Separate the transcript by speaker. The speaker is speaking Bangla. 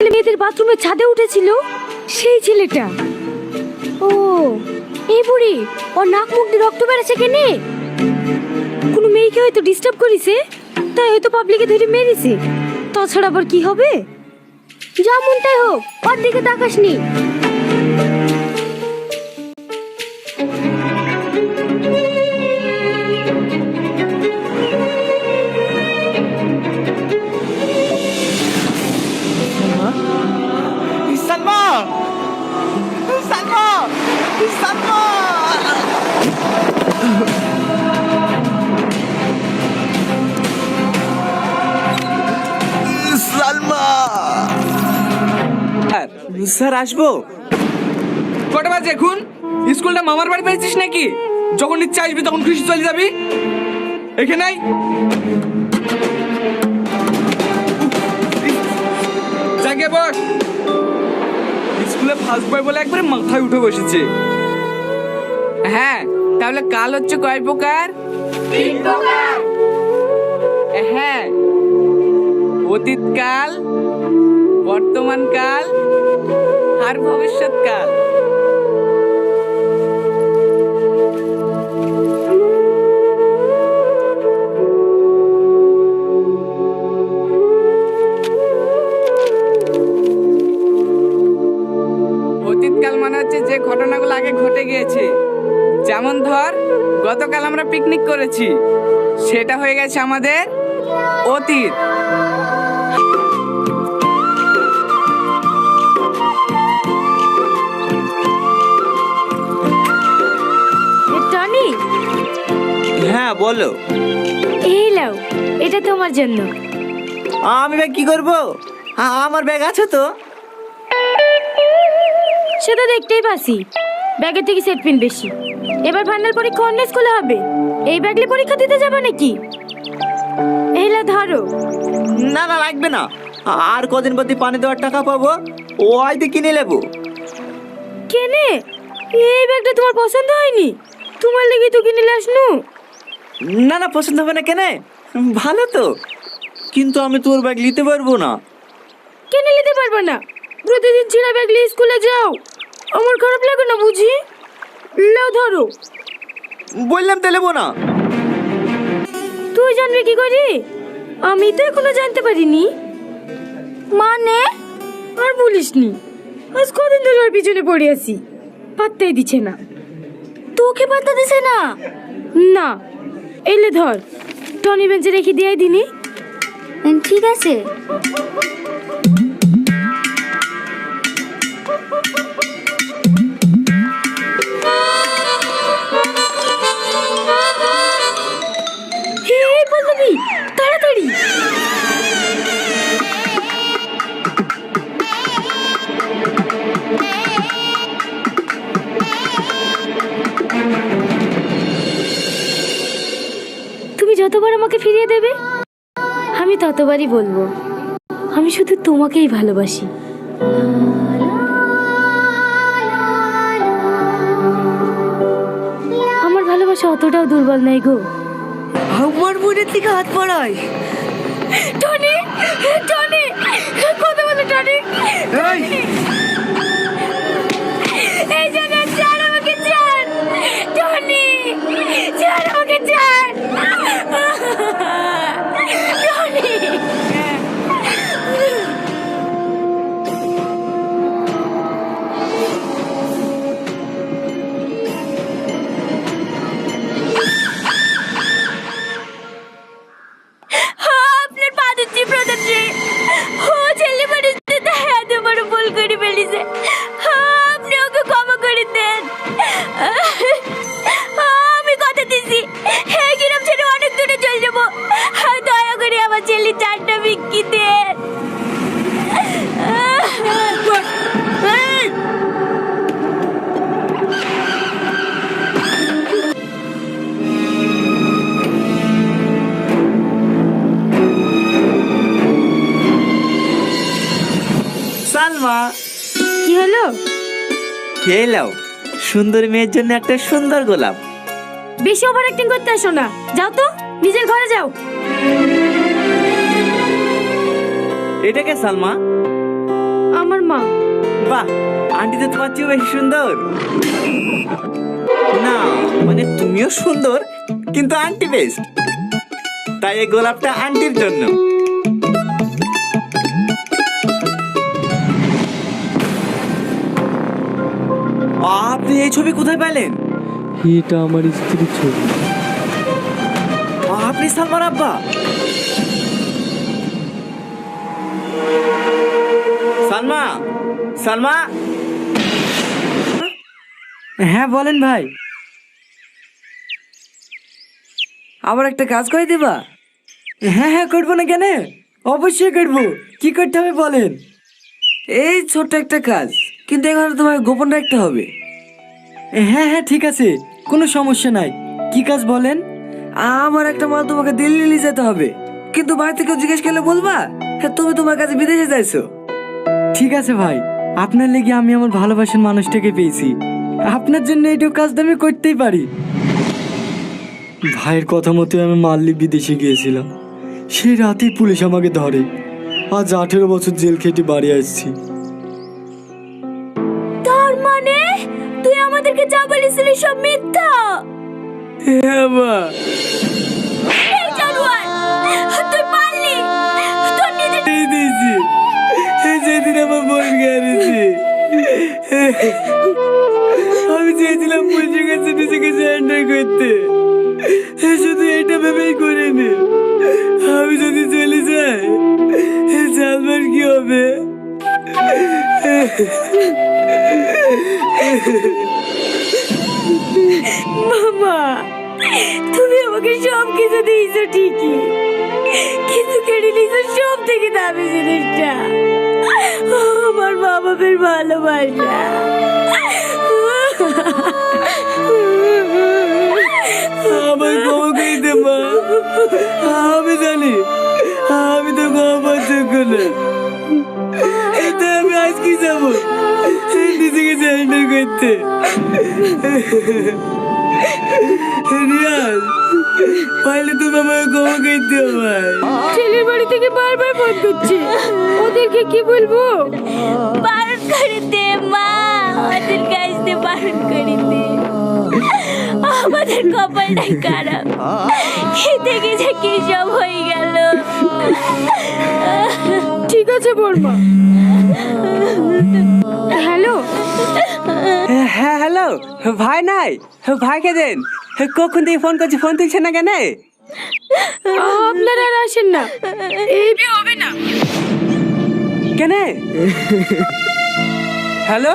Speaker 1: মেয়েদের বাথরুমের ছাদে উঠেছিল সেই ছেলেটা। ও এই বুড়ি, ওর নাক মুখ দিয়ে রক্ত বেড়েছে কেনে? কোনো মেয়েকে হয়তো ডিস্টার্ব করেছে, তাই হয়তো পাবলিকে ধরে মেরেছে। তাছাড়া আবার কি হবে? যা মনটাই হোক, ওর দিকে তাকাসনি।
Speaker 2: সালমা, সালমা, সালমা! সালমা! স্যার আসবো?
Speaker 3: কটা বাজে এখন? স্কুলটা মামার বাড়ি পেয়েছিস নাকি? যখন ইচ্ছা আসবি তখন খুশি চলে যাবি। এখানে আয়। জাগে বস। স্কুলে ফার্স্ট বয় বলে একবারে মাথায় উঠে বসেছে। হ্যাঁ, তাহলে কাল হচ্ছে কয় প্রকার? তিন প্রকার। হ্যাঁ, অতীতকাল, বর্তমানকাল আর ভবিষ্যৎকাল। অতীতকাল মানে হচ্ছে যে ঘটনাগুলো আগে ঘটে গিয়েছে। যেমন ধর, গতকাল আমরা পিকনিক করেছি, সেটা হয়ে গেছে আমাদের অতীত।
Speaker 1: টনি,
Speaker 2: হ্যাঁ বলো।
Speaker 1: এই লাও, এটা তোমার জন্য।
Speaker 2: আমি ব্যাগ কি করবো? আমার ব্যাগ আছে তো।
Speaker 1: সেটা দেখতেই পাচ্ছি, ব্যাগের থেকে সেট পিন বেশি। এবার ফাইনাল পরীক্ষা অন্য স্কুলে হবে, এই ব্যাগলে পরীক্ষা দিতে যাবে নাকি? এইলা ধরো।
Speaker 2: না না, লাগবে না। আর কদিন বাদে পানি দেওয়ার টাকা পাবো, ওইতে কিনে নেবো।
Speaker 1: কেনে? এই ব্যাগটা তোমার পছন্দ হয়নি? তোমার লেগে তো কিনে আসনু।
Speaker 2: না না, পছন্দ হবে না কেনে? ভালো তো, কিন্তু আমি তোর ব্যাগ নিতে পারবো না।
Speaker 1: কেনে নিতে পারবে না? প্রতিদিন ছিঁড়া ব্যাগ নিয়ে স্কুলে যাও, আমার খারাপ লাগে না বুঝি? লাও ধরো।
Speaker 2: বললাম তো নেবো না।
Speaker 1: তুই জানবি কি করে? আমি তো এখনো জানতে পারিনি। মানে? আর বলিসনি, আজ কদিন ধরে ওর পিছনে পড়ে আছি, পাত্তাই দিচ্ছে না। তোকে পাত্তা দিছে না? না। এলে ধর, টনি বেঞ্চে রেখে দিয়ে দিনি। ঠিক আছে। পল্লবী, তাড়াতাড়ি। তুমি যতবার আমাকে ফিরিয়ে দেবে, আমি ততবারই বলবো আমি শুধু তোমাকেই ভালোবাসি। আমার ভালোবাসা অতটাও দুর্বল নাই গো।
Speaker 2: আমার বোনের থেকে হাত পড়াই।
Speaker 1: টনি, টনি, কথা বলো টনি। এই জায়গা ছাড় আমাকে, ছাড় টনি, ছাড় আমাকে, ছাড় টনি। আপনার পা দিচ্ছি প্রধানজি, ও ছেলে মানুষটা তাই এত বড় ভুল করে ফেলেছে, আপনি ওকে ক্ষমা করে দেন। আমি কথা দিচ্ছি এই গ্রাম ছেড়ে অনেক দূরে চলে যাবো, দয়া করে আমার ছেলে চারটা বিক্রি দেন।
Speaker 2: সালমা,
Speaker 1: কি হলো?
Speaker 2: খেয়ে নাও, সুন্দর মেয়ের জন্য একটা সুন্দর গোলাপ।
Speaker 1: বেশি ওভার অ্যাক্টিং করতে আসো না, যাও তো নিজের ঘরে যাও।
Speaker 2: এটা কে সালমা? বাহ, আন্টি তো তোমার চেয়েও বেশি সুন্দর। না মানে তুমিও সুন্দর, কিন্তু আন্টি বেস্ট। তাই এই গোলাপটা আন্টির জন্য। আপনি এই ছবি কোথায় পেলেন?
Speaker 4: এটা আমার স্ত্রীর ছবি।
Speaker 2: আপনি সালমার আব্বা? সালমা, সালমা।
Speaker 4: হ্যাঁ বলেন ভাই।
Speaker 3: আবার একটা কাজ করে দিবা?
Speaker 4: হ্যাঁ হ্যাঁ, করবো না কেন, অবশ্যই করবো। কি করতে হবে বলেন।
Speaker 3: এই ছোট্ট একটা কাজ, কিন্তু এখানে তোমায় গোপন রাখতে হবে।
Speaker 4: হ্যাঁ হ্যাঁ ঠিক আছে, কোনো সমস্যা নাই। কি কাজ বলেন।
Speaker 3: আমার একটা মাল তোমাকে দিল্লি নিয়ে যেতে হবে, কিন্তু বাড়িতে কেউ জিজ্ঞেস করলে বলবা হ্যাঁ তুমি তোমার কাছে বিদেশে যাইছো।
Speaker 4: ঠিক আছে ভাই, আপনার লেগে আমি আমার ভালোবাসার মানুষটাকে পেয়েছি। আপনার জন্য এইটুকু কাজ তো আমি করতেই পারি। ভাইয়ের কথা মতো আমি মাল্লি বিদেশে গিয়েছিলাম। সেই রাতেই পুলিশ আমাকে ধরে। আজ 18 বছর জেল খেটে বাড়ি আসছি।
Speaker 1: তার মানে তুই আমাদেরকে যা বলেছিলি সব মিথ্যা?
Speaker 4: হ্যাঁ মা।
Speaker 1: এই জানোয়ার, তুই পারলি, তোর নিজের
Speaker 4: এই দিয়েছি যেদিন আমার বোন গেছে। আমি চেয়েছিলাম পুলিশের কাছে নিজেকে সারেন্ডার করতে, শুধু এটা ভেবেই করিনি আমি যদি চলে যাই সালমার কি হবে।
Speaker 1: মামা, তুমি আমাকে সব কিছু দিয়েছো ঠিকই, কিন্তু কেড়ে নিয়েছো সব থেকে দামি জিনিসটা, আমার মা বাবার ভালোবাসা।
Speaker 4: আমার ক্ষমা করে দে মা। আমি জানি আমি তো ক্ষমা যোগ্য না, এতে আমি আজ কি যাবো নিজেকে সারেন্ডার করতে। রিয়াজ, পারলে তুমি আমাকে ক্ষমা করে দিও ভাই।
Speaker 1: ছেলের বাড়ি থেকে বারবার ফোন করছে, ওদেরকে কি বলবো? বারণ করে দে মা, ওদেরকে আসতে বারণ করে দে। আমাদের কপালটাই খারাপ, খেতে গেছে কি সব হয়ে গেল। ঠিক আছে বর্মা। হ্যালো।
Speaker 3: হ্যাঁ হ্যালো, ভাই নাই? ভাইকে দেন। কখন থেকে ফোন করছি, ফোন তুলছে না কেন?
Speaker 1: আপনারা আর আসেন না, এই বিয়ে হবে না।
Speaker 3: কেন? হ্যালো